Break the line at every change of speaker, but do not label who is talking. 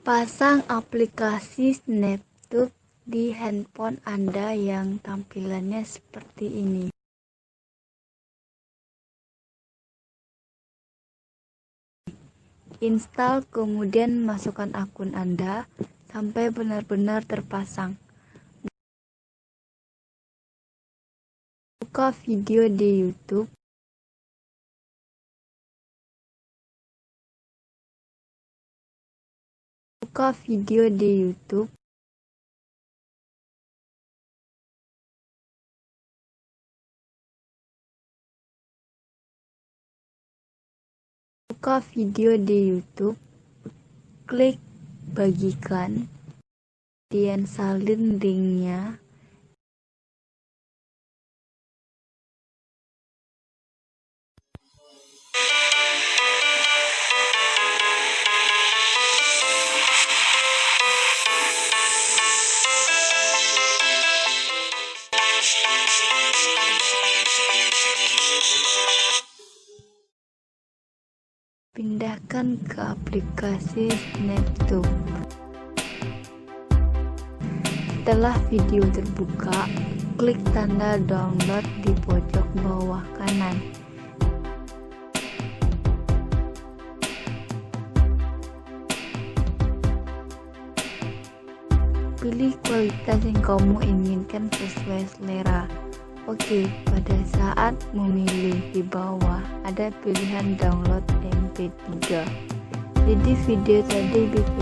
Pasang aplikasi snaptube di handphone Anda yang tampilannya seperti ini. Install, kemudian masukkan akun Anda sampai benar-benar terpasang. Buka video di YouTube. Buka video di YouTube. Buka video di YouTube. Klik bagikan, kemudian salin linknya. Pindahkan ke aplikasi snaptube. Setelah video terbuka, klik tanda download di pojok bawah kanan. Pilih kualitas yang kamu inginkan sesuai selera. Oke, pada saat memilih di bawah ada pilihan download MP3. Jadi video tadi bisa